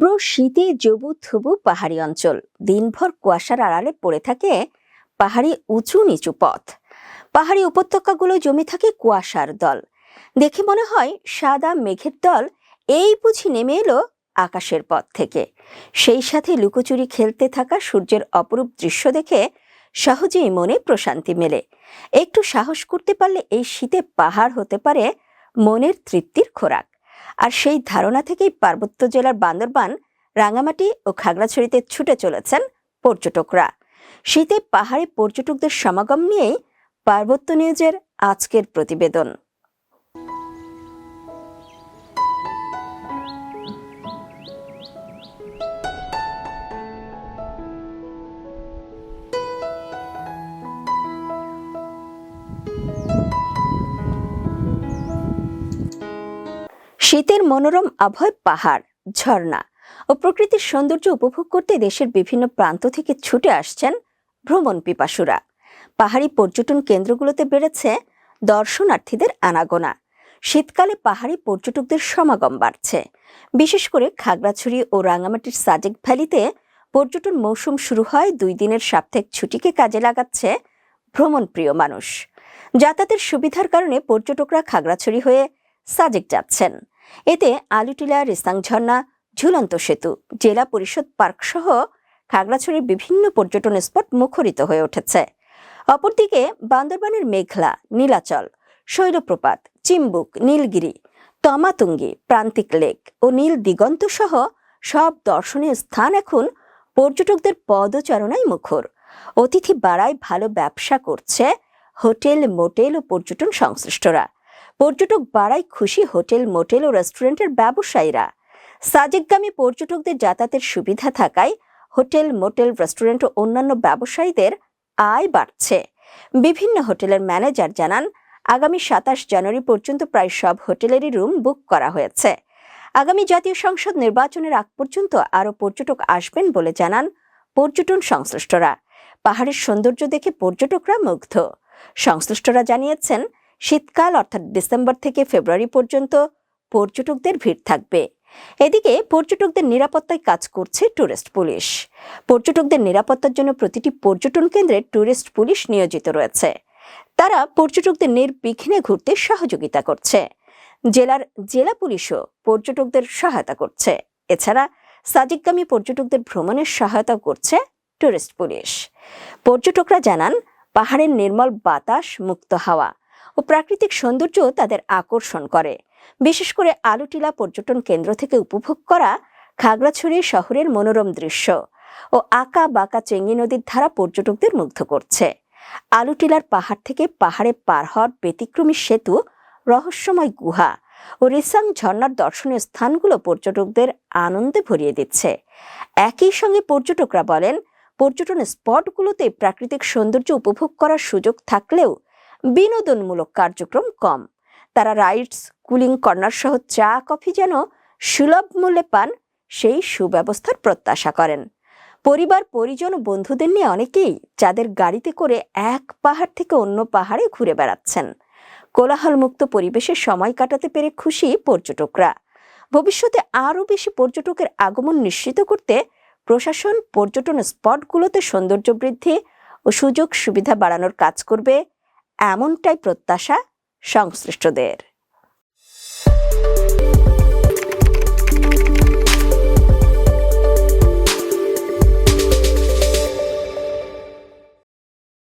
তীব্র শীতে জবু থবু পাহাড়ি অঞ্চল, দিনভর কুয়াশার আড়ালে পড়ে থাকে পাহাড়ি উঁচু নিচু পথ। পাহাড়ি উপত্যকাগুলো জমে থাকে কুয়াশার দল। দেখে মনে হয় সাদা মেঘের দল এই বুঝি নেমে এলো আকাশের পথ থেকে। সেই সাথে লুকোচুরি খেলতে থাকা সূর্যের অপরূপ দৃশ্য দেখে সহজেই মনে প্রশান্তি মেলে। একটু সাহস করতে পারলে এই শীতে পাহাড় হতে পারে মনের তৃপ্তির খোরাক। আর সেই ধারণা থেকেই পার্বত্য জেলার বান্দরবান, রাঙামাটি ও খাগড়াছড়িতে ছুটে চলেছেন পর্যটকরা। শীতে পাহাড়ে পর্যটকদের সমাগম নিয়েই পার্বত্য নিউজের আজকের প্রতিবেদন। শীতের মনোরম আবহাওয়ায় পাহাড়, ঝর্ণা ও প্রকৃতির সৌন্দর্য উপভোগ করতে দেশের বিভিন্ন প্রান্ত থেকে ছুটে আসছেন ভ্রমণ পিপাসুরা। পাহাড়ি পর্যটন কেন্দ্রগুলোতে বেড়েছে দর্শনার্থীদের আনাগোনা। শীতকালে পাহাড়ি পর্যটকদের সমাগম বাড়ছে। বিশেষ করে খাগড়াছড়ি ও রাঙামাটির সাজেক ভ্যালিতে পর্যটন মৌসুম শুরু হয় 2 দিনের সাপ্তাহিক ছুটিকে কাজে লাগাচ্ছে ভ্রমণ প্রিয় মানুষ। যাতায়াতের সুবিধার কারণে পর্যটকরা খাগড়াছড়ি হয়ে সাজেক যাচ্ছেন। এতে আলুটিলা, রেসাং ঝর্ণা, ঝুলন্ত সেতু, জেলা পরিষদ পার্ক সহ খাগড়াছড়ির বিভিন্ন পর্যটন স্পট মুখরিত হয়ে উঠেছে। অপরদিকে বান্দরবানের মেঘলা, নীলাচল, শৈলপ্রপাত, চিম্বুক, নীলগিরি, তমাতুঙ্গি, প্রান্তিক লেক ও নীল দিগন্ত সহ সব দর্শনীয় স্থান এখন পর্যটকদের পদচারণায় মুখর। অতিথি বাড়ায় ভালো ব্যবসা করছে হোটেল, মোটেল ও পর্যটন সংশ্লিষ্টরা। পর্যটক বাড়ায় খুশি হোটেল, মোটেল ও রেস্টুরেন্টের ব্যবসায়ীরা। সাজেকগামী পর্যটকদের যাতায়াতের সুবিধা থাকায় হোটেল, মোটেল, রেস্টুরেন্ট ও অন্যান্য ব্যবসায়ীদের আয় বাড়ছে। বিভিন্ন হোটেলের ম্যানেজার জানান, আগামী 27 জানুয়ারি পর্যন্ত প্রায় সব হোটেলেরই রুম বুক করা হয়েছে। আগামী জাতীয় সংসদ নির্বাচনের আগ পর্যন্ত আরও পর্যটক আসবেন বলে জানান পর্যটন সংশ্লিষ্টরা। পাহাড়ের সৌন্দর্য দেখে পর্যটকরা মুগ্ধ। সংশ্লিষ্টরা জানিয়েছেন, শীতকাল অর্থাৎ ডিসেম্বর থেকে ফেব্রুয়ারি পর্যন্ত পর্যটকদের ভিড় থাকবে। এদিকে পর্যটকদের নিরাপত্তায় কাজ করছে টুরিস্ট পুলিশ। পর্যটকদের নিরাপত্তার জন্য প্রতিটি পর্যটন কেন্দ্রে টুরিস্ট পুলিশ নিয়োজিত রয়েছে। তারা পর্যটকদের নির্বিঘ্নে ঘুরতে সহযোগিতা করছে। জেলা পুলিশও পর্যটকদের সহায়তা করছে। এছাড়া সাজেকগামী পর্যটকদের ভ্রমণের সহায়তা করছে টুরিস্ট পুলিশ। পর্যটকরা জানান, পাহাড়ের নির্মল বাতাস, মুক্ত হাওয়া ও প্রাকৃতিক সৌন্দর্য তাদের আকর্ষণ করে। বিশেষ করে আলুটিলা পর্যটন কেন্দ্র থেকে উপভোগ করা খাগড়াছড়ি শহরের মনোরম দৃশ্য ও আঁকা বাঁকা চেঙ্গি নদীর ধারা পর্যটকদের মুগ্ধ করছে। আলুটিলার পাহাড় থেকে পাহাড়ে পার হওয়ার ব্যতিক্রমী সেতু, রহস্যময় গুহা ও রেসাং ঝর্ণার দর্শনীয় স্থানগুলো পর্যটকদের আনন্দে ভরিয়ে দিচ্ছে। একই সঙ্গে পর্যটকরা বলেন, পর্যটন স্পটগুলোতে প্রাকৃতিক সৌন্দর্য উপভোগ করার সুযোগ থাকলেও বিনোদনমূলক কার্যক্রম কম। তারা রাইডস, কুলিং কর্নার সহ চা কফি যেন সুলভ মূল্যে পান, সেই সুব্যবস্থার প্রত্যাশা করেন। পরিবার, পরিজন ও বন্ধুদের নিয়ে অনেকেই যাদের গাড়িতে করে এক পাহাড় থেকে অন্য পাহাড়ে ঘুরে বেড়াচ্ছেন। কোলাহলমুক্ত পরিবেশে সময় কাটাতে পেরে খুশি পর্যটকরা। ভবিষ্যতে আরও বেশি পর্যটকের আগমন নিশ্চিত করতে প্রশাসন পর্যটন স্পটগুলোতে সৌন্দর্য বৃদ্ধি ও সুযোগ সুবিধা বাড়ানোর কাজ করবে, এমনটাই প্রত্যাশা সংশ্লিষ্টদের।